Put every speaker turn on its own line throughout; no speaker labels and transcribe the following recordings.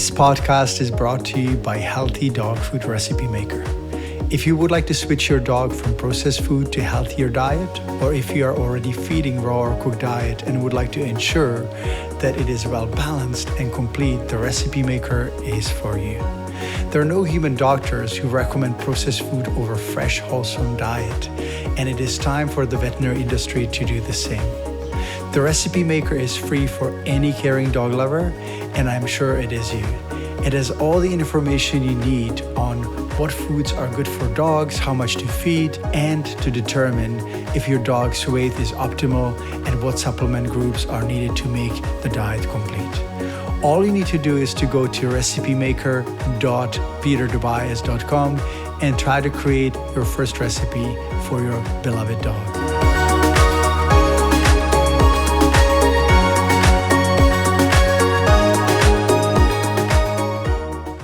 This podcast is brought to you by Healthy Dog Food Recipe Maker. If you would like to switch your dog from processed food to healthier diet, or if you are already feeding raw or cooked diet and would like to ensure that it is well balanced and complete, the Recipe Maker is for you. There are no human doctors who recommend processed food over fresh, wholesome diet, and it is time for the veterinary industry to do the same. The Recipe Maker is free for any caring dog lover, and I'm sure it is you. It has all the information you need on what foods are good for dogs, how much to feed, and to determine if your dog's weight is optimal and what supplement groups are needed to make the diet complete. All you need to do is to go to recipemaker.peterdobias.com and try to create your first recipe for your beloved dog.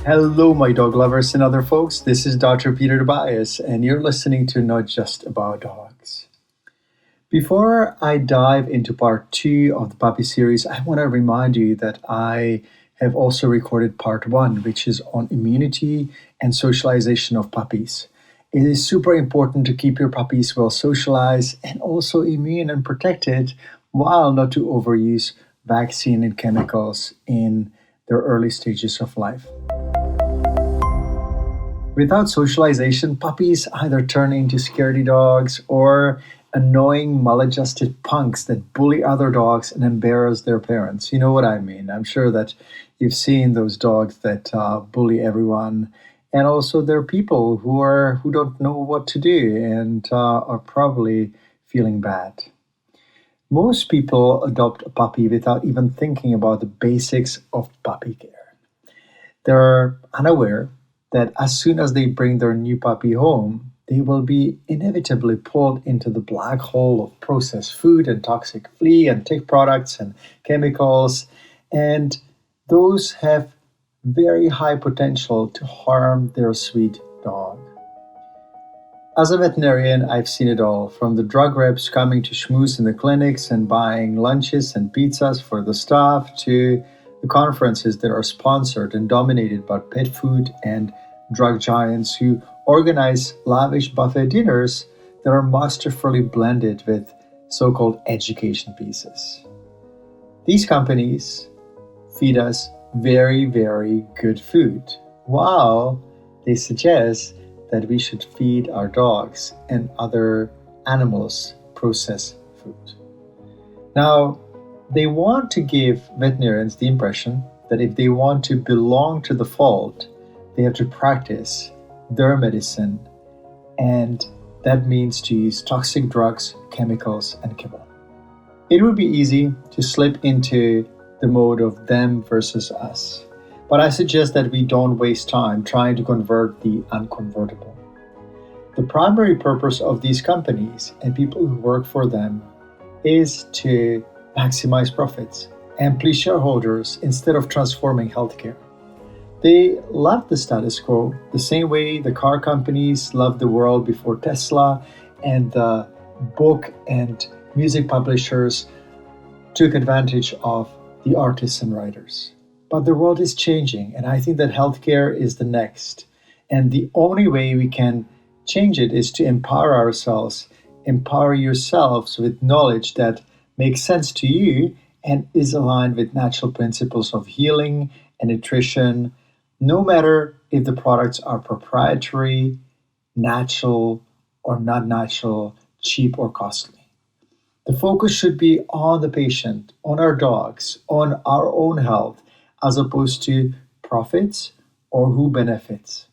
Hello, my dog lovers and other folks. This is Dr. Peter Dobias, and you're listening to Not Just About Dogs. Before I dive into part 2 of the puppy series, I want to remind you that I have also recorded part 1, which is on immunity and socialization of puppies. It is super important to keep your puppies well socialized and also immune and protected, while not to overuse vaccine and chemicals in their early stages of life. Without socialization, puppies either turn into scaredy dogs or annoying, maladjusted punks that bully other dogs and embarrass their parents. You know what I mean. I'm sure that you've seen those dogs that bully everyone. And also there are people who don't know what to do and are probably feeling bad. Most people adopt a puppy without even thinking about the basics of puppy care. They're unaware that as soon as they bring their new puppy home, they will be inevitably pulled into the black hole of processed food and toxic flea and tick products and chemicals, and those have very high potential to harm their sweet dog. As a veterinarian, I've seen it all, from the drug reps coming to schmooze in the clinics and buying lunches and pizzas for the staff, to the conferences that are sponsored and dominated by pet food and drug giants who organize lavish buffet dinners that are masterfully blended with so-called education pieces. These companies feed us very, very good food, while they suggest that we should feed our dogs and other animals processed food. Now, they want to give veterinarians the impression that if they want to belong to the fold, they have to practice their medicine, and that means to use toxic drugs, chemicals, and kibble. It would be easy to slip into the mode of them versus us, but I suggest that we don't waste time trying to convert the unconvertible. The primary purpose of these companies and people who work for them is to maximize profits and please shareholders instead of transforming healthcare. They love the status quo the same way the car companies loved the world before Tesla, and the book and music publishers took advantage of the artists and writers. But the world is changing, and I think that healthcare is the next. And the only way we can change it is to empower ourselves, empower yourselves with knowledge that makes sense to you and is aligned with natural principles of healing and nutrition, no matter if the products are proprietary, natural, or not natural, cheap or costly. The focus should be on the patient, on our dogs, on our own health, as opposed to profits or who benefits.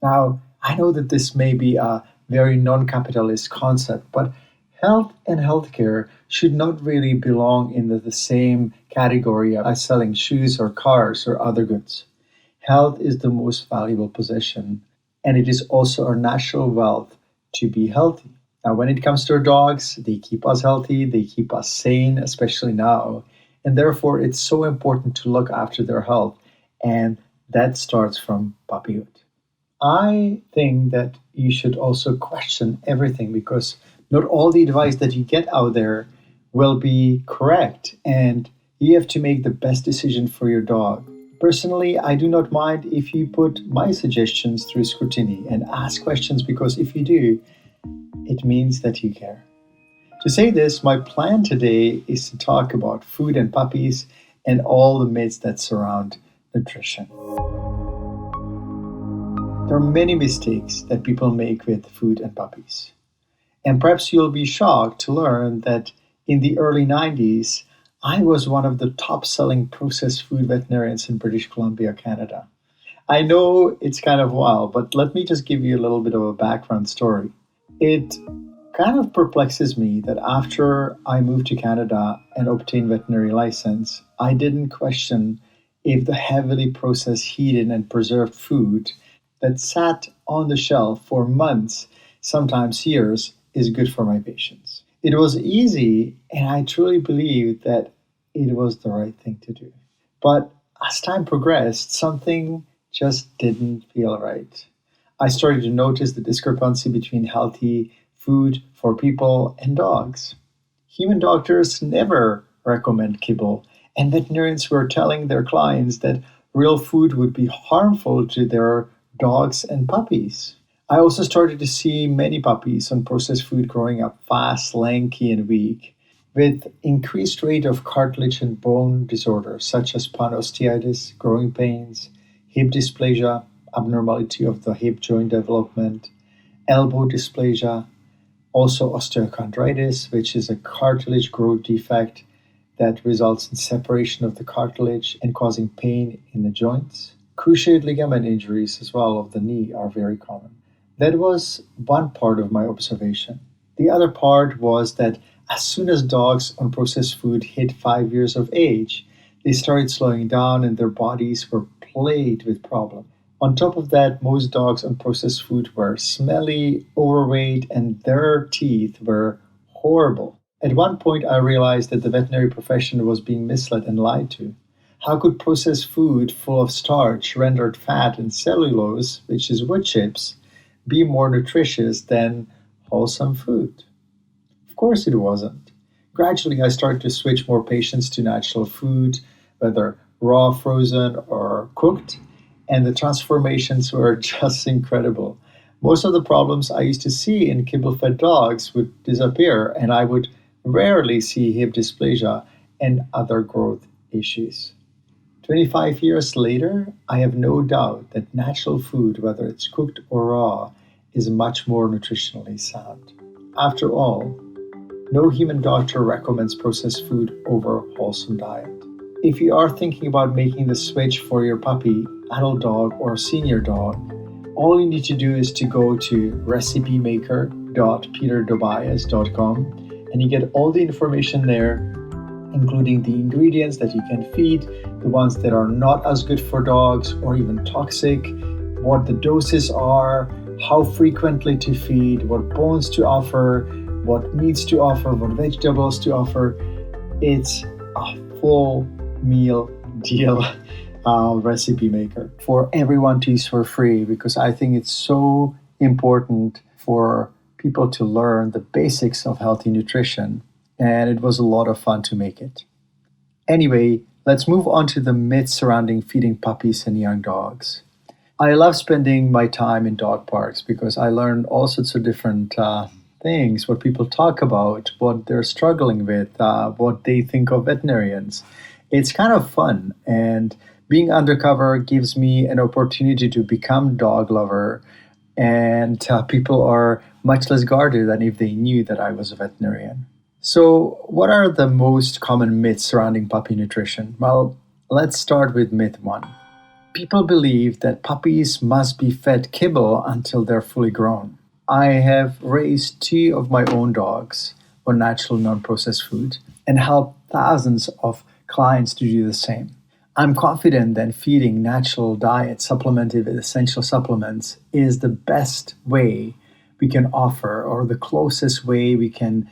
Now, I know that this may be a very non-capitalist concept, but health and healthcare should not really belong in the same category as selling shoes or cars or other goods. Health is the most valuable possession, and it is also our natural wealth to be healthy. Now, when it comes to our dogs, they keep us healthy, they keep us sane, especially now, and therefore it's so important to look after their health, and that starts from puppyhood. I think that you should also question everything, because not all the advice that you get out there will be correct, and you have to make the best decision for your dog Personally, I do not mind if you put my suggestions through scrutiny and ask questions because if you do, it means that you care. To say this, my plan today is to talk about food and puppies and all the myths that surround nutrition. There are many mistakes that people make with food and puppies. And perhaps you'll be shocked to learn that in the early 90s, I was one of the top selling processed food veterinarians in British Columbia, Canada. I know it's kind of wild, but let me just give you a little bit of a background story. It kind of perplexes me that after I moved to Canada and obtained veterinary license, I didn't question if the heavily processed, heated, and preserved food that sat on the shelf for months, sometimes years, is good for my patients. It was easy, and I truly believed that it was the right thing to do. But as time progressed, something just didn't feel right. I started to notice the discrepancy between healthy food for people and dogs. Human doctors never recommend kibble, and veterinarians were telling their clients that real food would be harmful to their dogs and puppies. I also started to see many puppies on processed food growing up fast, lanky, and weak, with increased rate of cartilage and bone disorders such as osteitis, growing pains, hip dysplasia, abnormality of the hip joint development, elbow dysplasia, also osteochondritis, which is a cartilage growth defect that results in separation of the cartilage and causing pain in the joints. Cruciate ligament injuries as well of the knee are very common. That was one part of my observation. The other part was that as soon as dogs on processed food hit 5 years of age, they started slowing down and their bodies were plagued with problems. On top of that, most dogs on processed food were smelly, overweight, and their teeth were horrible. At one point, I realized that the veterinary profession was being misled and lied to. How could processed food full of starch, rendered fat, and cellulose, which is wood chips, be more nutritious than wholesome food? Of course it wasn't. Gradually, I started to switch more patients to natural food, whether raw, frozen, or cooked, and the transformations were just incredible. Most of the problems I used to see in kibble-fed dogs would disappear, and I would rarely see hip dysplasia and other growth issues. 25 years later, I have no doubt that natural food, whether it's cooked or raw, is much more nutritionally sound. After all, no human doctor recommends processed food over wholesome diet. If you are thinking about making the switch for your puppy, adult dog, or senior dog, all you need to do is to go to recipemaker.peterdobias.com and you get all the information there, including the ingredients that you can feed, the ones that are not as good for dogs or even toxic, what the doses are, how frequently to feed, what bones to offer, what meats to offer, what vegetables to offer. It's a full meal deal recipe maker for everyone to use for free because I think it's so important for people to learn the basics of healthy nutrition, and it was a lot of fun to make it. Anyway, let's move on to the myths surrounding feeding puppies and young dogs. I love spending my time in dog parks because I learn all sorts of different things, what people talk about, what they're struggling with, what they think of veterinarians. It's kind of fun, and being undercover gives me an opportunity to become dog lover, and people are much less guarded than if they knew that I was a veterinarian. So, what are the most common myths surrounding puppy nutrition? Well, let's start with myth one. People believe that puppies must be fed kibble until they're fully grown. I have raised 2 of my own dogs on natural non-processed food and helped thousands of clients to do the same. I'm confident that feeding natural diet supplemented with essential supplements is the best way we can offer, or the closest way we can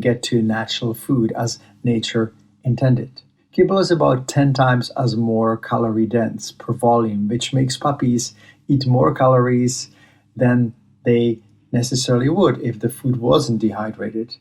get to natural food as nature intended. Kibble is about 10 times as more calorie dense per volume, which makes puppies eat more calories than they necessarily would if the food wasn't dehydrated.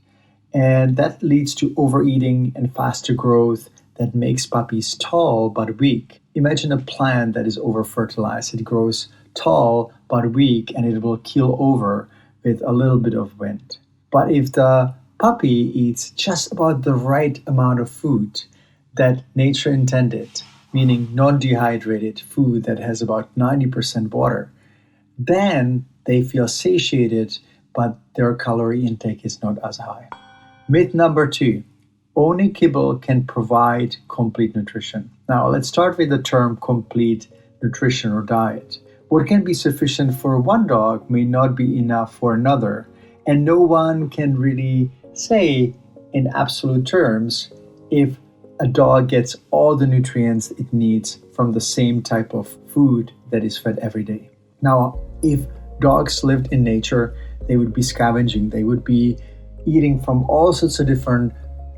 And that leads to overeating and faster growth that makes puppies tall but weak. Imagine a plant that is over-fertilized. It grows tall but weak and it will keel over with a little bit of wind. But if the puppy eats just about the right amount of food that nature intended, meaning non-dehydrated food that has about 90% water, then they feel satiated, but their calorie intake is not as high. Myth number 2. Only kibble can provide complete nutrition. Now, let's start with the term complete nutrition or diet. What can be sufficient for one dog may not be enough for another, and no one can really say in absolute terms if a dog gets all the nutrients it needs from the same type of food that is fed every day. Now, if dogs lived in nature, they would be scavenging, they would be eating from all sorts of different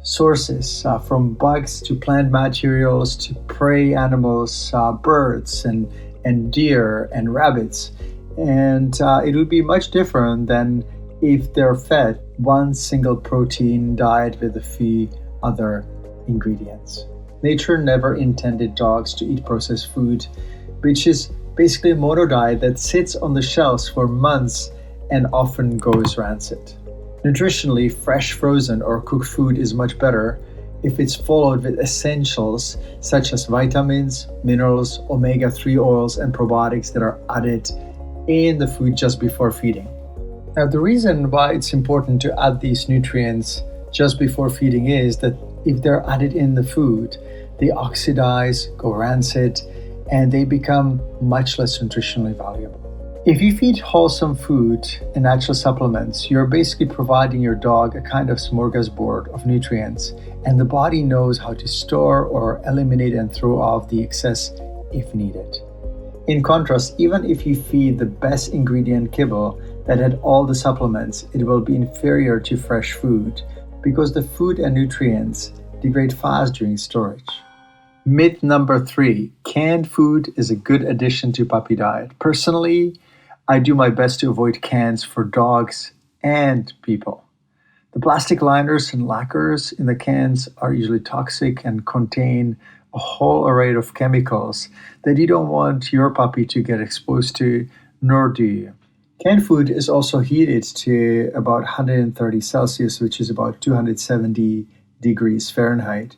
sources, from bugs to plant materials to prey animals, birds and deer and rabbits. And it would be much different than if they're fed one single protein diet with a few other ingredients. Nature never intended dogs to eat processed food, which is basically a mono diet that sits on the shelves for months and often goes rancid. Nutritionally, fresh, frozen, or cooked food is much better if it's followed with essentials such as vitamins, minerals, omega-3 oils, and probiotics that are added in the food just before feeding. Now, the reason why it's important to add these nutrients just before feeding is that if they're added in the food, they oxidize, go rancid, and they become much less nutritionally valuable. If you feed wholesome food and natural supplements, you're basically providing your dog a kind of smorgasbord of nutrients, and the body knows how to store or eliminate and throw off the excess if needed. In contrast, even if you feed the best ingredient kibble that had all the supplements, it will be inferior to fresh food because the food and nutrients degrade fast during storage. Myth number 3, canned food is a good addition to puppy diet. Personally, I do my best to avoid cans for dogs and people. The plastic liners and lacquers in the cans are usually toxic and contain a whole array of chemicals that you don't want your puppy to get exposed to, nor do you. Canned food is also heated to about 130 Celsius, which is about 270 degrees Fahrenheit,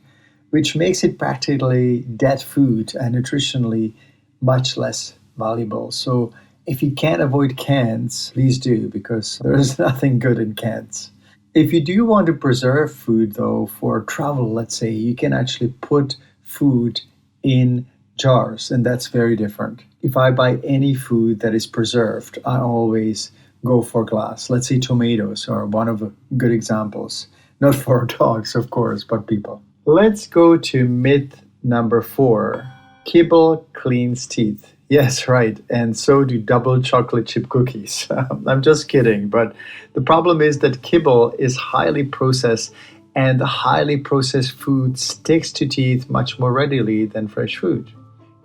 which makes it practically dead food and nutritionally much less valuable. So if you can't avoid cans, please do, because there is nothing good in cans. If you do want to preserve food, though, for travel, let's say, you can actually put food in jars, and that's very different. If I buy any food that is preserved, I always go for glass. Let's say tomatoes are one of the good examples. Not for dogs, of course, but people. Let's go to myth number 4. Kibble cleans teeth. Yes, right. And so do double chocolate chip cookies. I'm just kidding. But the problem is that kibble is highly processed, and the highly processed food sticks to teeth much more readily than fresh food.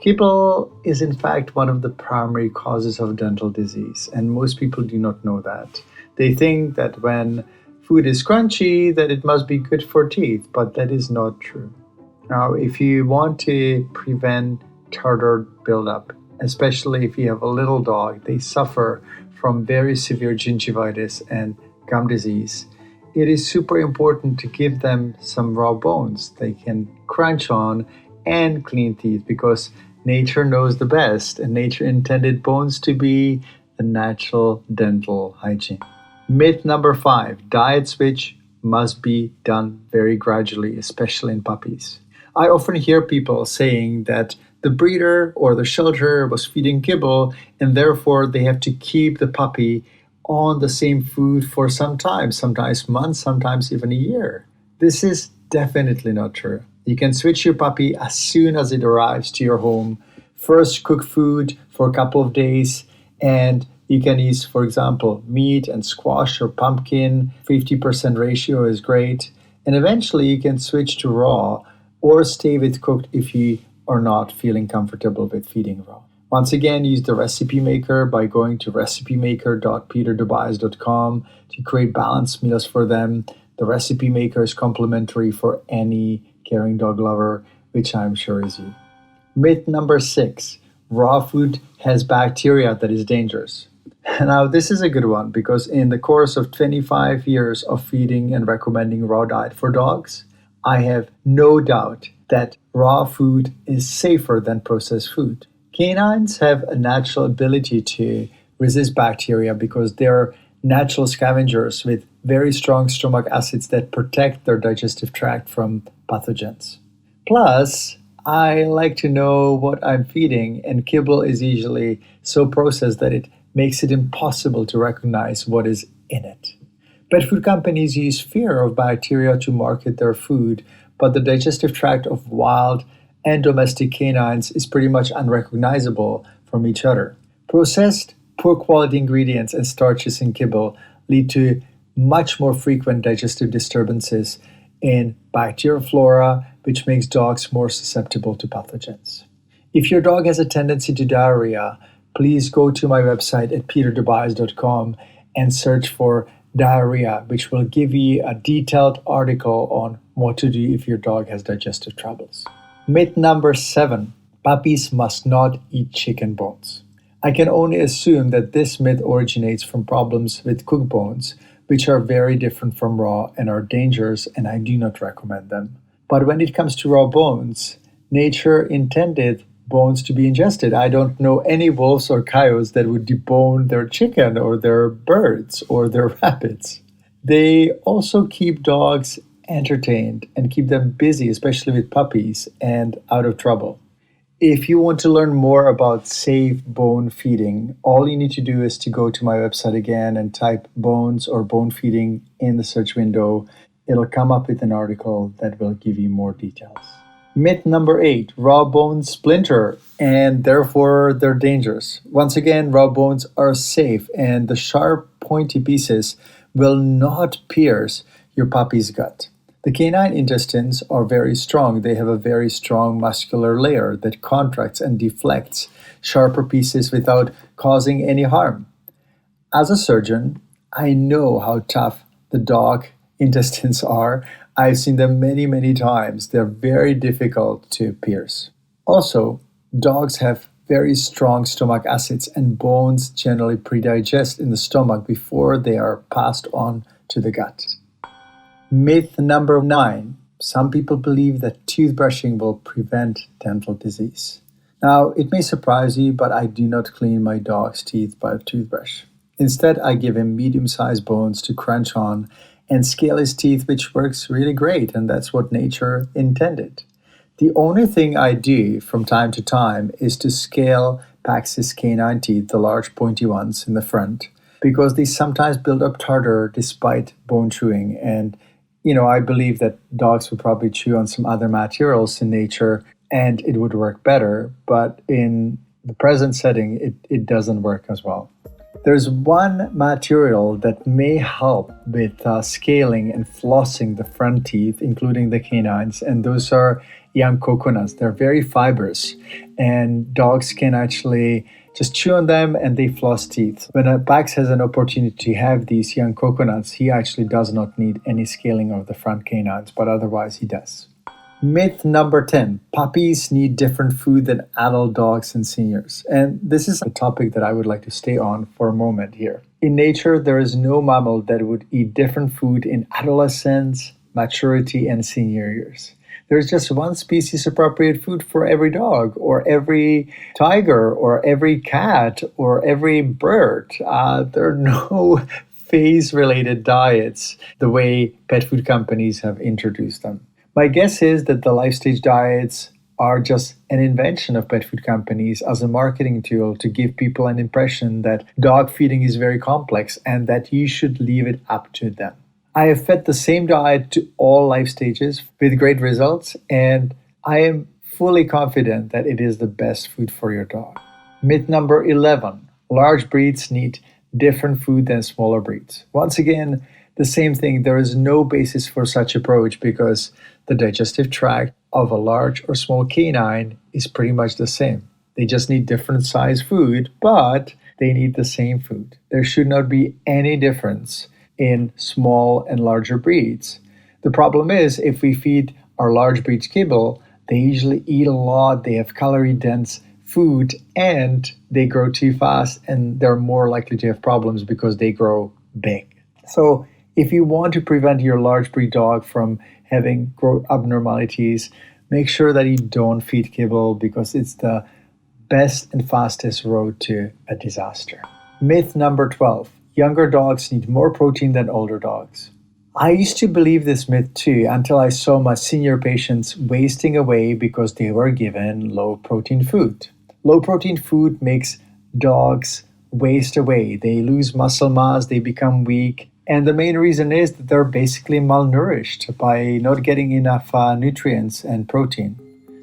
Kibble is in fact one of the primary causes of dental disease, and most people do not know that. They think that when food is crunchy, that it must be good for teeth, but that is not true. Now, if you want to prevent tartar buildup, especially if you have a little dog, they suffer from very severe gingivitis and gum disease. It is super important to give them some raw bones they can crunch on and clean teeth, because nature knows the best, and nature intended bones to be the natural dental hygiene. Myth number 5, diet switch must be done very gradually, especially in puppies. I often hear people saying that the breeder or the shelter was feeding kibble, and therefore they have to keep the puppy on the same food for some time, sometimes months, sometimes even a year. This is definitely not true. You can switch your puppy as soon as it arrives to your home. First, cook food for a couple of days, and you can use, for example, meat and squash or pumpkin. 50% ratio is great. And eventually you can switch to raw or stay with cooked if you are not feeling comfortable with feeding raw. Once again, use the recipe maker by going to recipemaker.peterdobias.com to create balanced meals for them. The recipe maker is complimentary for any caring dog lover, which I'm sure is you. Myth number 6, raw food has bacteria that is dangerous. Now, this is a good one because in the course of 25 years of feeding and recommending raw diet for dogs, I have no doubt that raw food is safer than processed food. Canines have a natural ability to resist bacteria because they're natural scavengers with very strong stomach acids that protect their digestive tract from pathogens. Plus, I like to know what I'm feeding, and kibble is usually so processed that it makes it impossible to recognize what is in it. Pet food companies use fear of bacteria to market their food, but the digestive tract of wild and domestic canines is pretty much unrecognizable from each other. Processed, poor quality ingredients and starches in kibble lead to much more frequent digestive disturbances in bacterial flora, which makes dogs more susceptible to pathogens. If your dog has a tendency to diarrhea, please go to my website at peterdobias.com and search for diarrhea, which will give you a detailed article on what to do if your dog has digestive troubles. Myth number 7, puppies must not eat chicken bones. I can only assume that this myth originates from problems with cooked bones, which are very different from raw and are dangerous, and I do not recommend them. But when it comes to raw bones, nature intended bones to be ingested. I don't know any wolves or coyotes that would debone their chicken or their birds or their rabbits. They also keep dogs entertained and keep them busy, especially with puppies, and out of trouble. If you want to learn more about safe bone feeding, all you need to do is to go to my website again and type bones or bone feeding in the search window. It'll come up with an article that will give you more details. Myth number 8, raw bones splinter and therefore they're dangerous. Once again, raw bones are safe and the sharp, pointy pieces will not pierce your puppy's gut. The canine intestines are very strong. They have a very strong muscular layer that contracts and deflects sharper pieces without causing any harm. As a surgeon, I know how tough the dog intestines are. I've seen them many, many times. They're very difficult to pierce. Also, dogs have very strong stomach acids, and bones generally predigest in the stomach before they are passed on to the gut. Myth number 9. Some people believe that toothbrushing will prevent dental disease. Now, it may surprise you, but I do not clean my dog's teeth by a toothbrush. Instead, I give him medium-sized bones to crunch on and scale his teeth, which works really great, and that's what nature intended. The only thing I do from time to time is to scale Pax's canine teeth, the large pointy ones in the front, because they sometimes build up tartar despite bone chewing. And I believe that dogs would probably chew on some other materials in nature and it would work better, but in the present setting, it doesn't work as well. There's one material that may help with scaling and flossing the front teeth, including the canines, and those are young coconuts. They're very fibrous, and dogs can actually just chew on them and they floss teeth. When a Pax has an opportunity to have these young coconuts, he actually does not need any scaling of the front canines, but otherwise he does. Myth number 10, puppies need different food than adult dogs and seniors. And this is a topic that I would like to stay on for a moment here. In nature, there is no mammal that would eat different food in adolescence, maturity, and senior years. There's just one species appropriate food for every dog or every tiger or every cat or every bird. There are no phase-related diets the way pet food companies have introduced them. My guess is that the life stage diets are just an invention of pet food companies as a marketing tool to give people an impression that dog feeding is very complex and that you should leave it up to them. I have fed the same diet to all life stages with great results, and I am fully confident that it is the best food for your dog. Myth number 11, large breeds need different food than smaller breeds. Once again, the same thing. There is no basis for such approach because the digestive tract of a large or small canine is pretty much the same. They just need different size food, but they need the same food. There should not be any difference in small and larger breeds. The problem is if we feed our large breeds kibble, They usually eat a lot, they have calorie dense food, and they grow too fast, and they're more likely to have problems because they grow big. So, if you want to prevent your large breed dog from having growth abnormalities, make sure that you don't feed kibble because it's the best and fastest road to a disaster. Myth number 12: younger dogs need more protein than older dogs. I used to believe this myth too until I saw my senior patients wasting away because they were given low protein food. Low protein food makes dogs waste away. They lose muscle mass, they become weak, and the main reason is that they're basically malnourished by not getting enough nutrients and protein.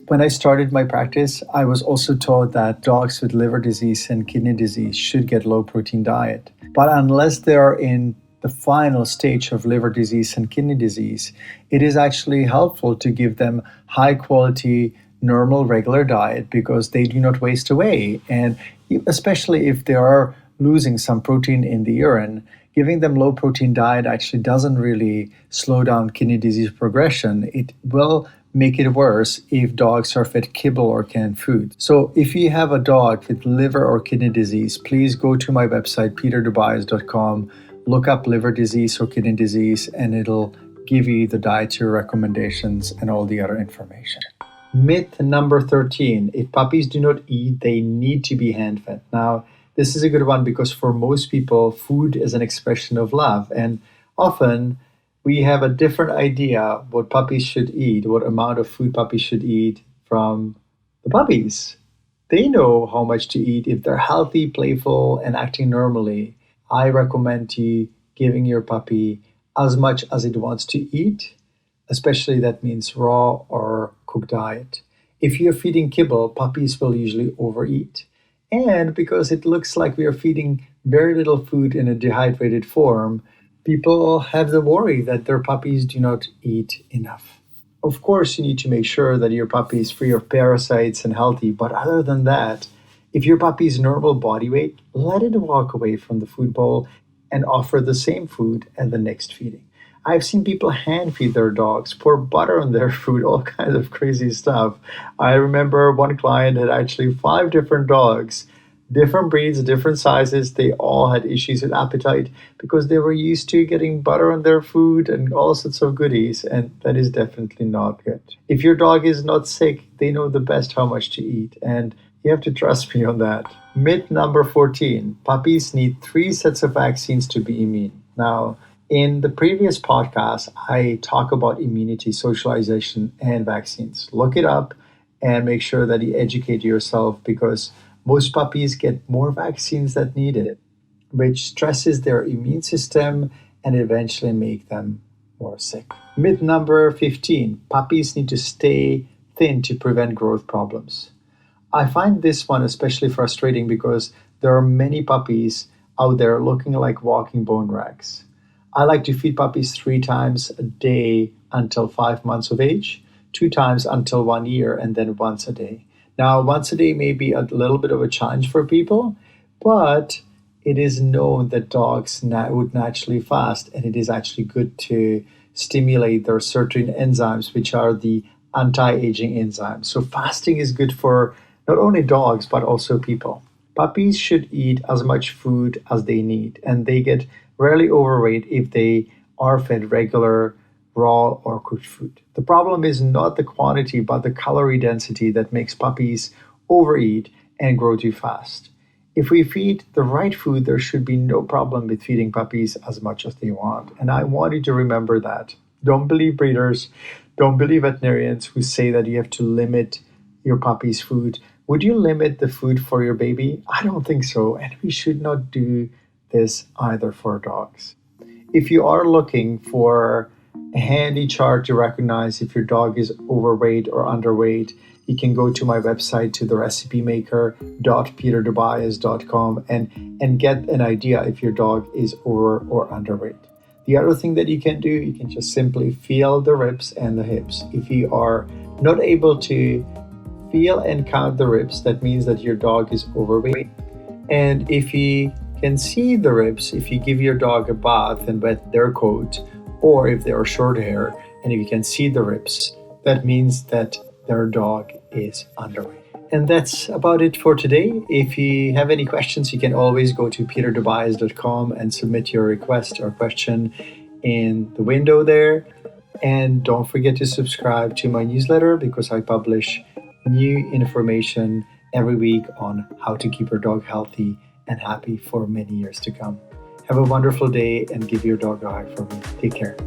When I started my practice, I was also taught that dogs with liver disease and kidney disease should get low protein diet. But unless they are in the final stage of liver disease and kidney disease, it is actually helpful to give them high quality, normal, regular diet because they do not waste away. And especially if they are losing some protein in the urine, giving them low protein diet actually doesn't really slow down kidney disease progression. It will make it worse if dogs are fed kibble or canned food. So if you have a dog with liver or kidney disease, please go to my website, peterdobias.com, look up liver disease or kidney disease, and it'll give you the dietary recommendations and all the other information. Myth number 13: if puppies do not eat, they need to be hand-fed. Now, this is a good one because for most people, food is an expression of love, and often we have a different idea what puppies should eat, what amount of food puppies should eat from the puppies. They know how much to eat. If they're healthy, playful, and acting normally, I recommend you giving your puppy as much as it wants to eat, especially that means raw or cooked diet. If you're feeding kibble, puppies will usually overeat. And because it looks like we are feeding very little food in a dehydrated form, people have the worry that their puppies do not eat enough. Of course, you need to make sure that your puppy is free of parasites and healthy, but other than that, if your puppy's normal body weight, let it walk away from the food bowl and offer the same food at the next feeding. I've seen people hand feed their dogs, pour butter on their food, all kinds of crazy stuff. I remember one client had actually 5 different dogs, different breeds, different sizes. They all had issues with appetite because they were used to getting butter on their food and all sorts of goodies, and that is definitely not good. If your dog is not sick, they know the best how much to eat, and you have to trust me on that. Myth number 14: puppies need 3 sets of vaccines to be immune. Now, in the previous podcast, I talk about immunity, socialization, and vaccines. Look it up and make sure that you educate yourself because most puppies get more vaccines than needed, which stresses their immune system and eventually make them more sick. Myth number 15: puppies need to stay thin to prevent growth problems. I find this one especially frustrating because there are many puppies out there looking like walking bone rags. I like to feed puppies 3 times a day until 5 months of age, 2 times until 1 year, and then once a day. Now, once a day may be a little bit of a challenge for people, but it is known that dogs would naturally fast, and it is actually good to stimulate their certain enzymes, which are the anti-aging enzymes. So fasting is good for not only dogs, but also people. Puppies should eat as much food as they need, and they get rarely overweight if they are fed regular, raw, or cooked food. The problem is not the quantity, but the calorie density that makes puppies overeat and grow too fast. If we feed the right food, there should be no problem with feeding puppies as much as they want. And I want you to remember that. Don't believe breeders, don't believe veterinarians who say that you have to limit your puppy's food. Would you limit the food for your baby? I don't think so. And we should not do this either for dogs. If you are looking for a handy chart to recognize if your dog is overweight or underweight, you can go to my website to therecipemaker.peterdobias.com and get an idea if your dog is over or underweight. The other thing that you can do, you can just simply feel the ribs and the hips. If you are not able to feel and count the ribs, that means that your dog is overweight. And if you can see the ribs, if you give your dog a bath and wet their coat, or if they are short hair, and if you can see the ribs, that means that their dog is underweight. And that's about it for today. If you have any questions, you can always go to peterdobias.com and submit your request or question in the window there. And don't forget to subscribe to my newsletter because I publish new information every week on how to keep your dog healthy and happy for many years to come. Have a wonderful day and give your dog a hug for me. Take care.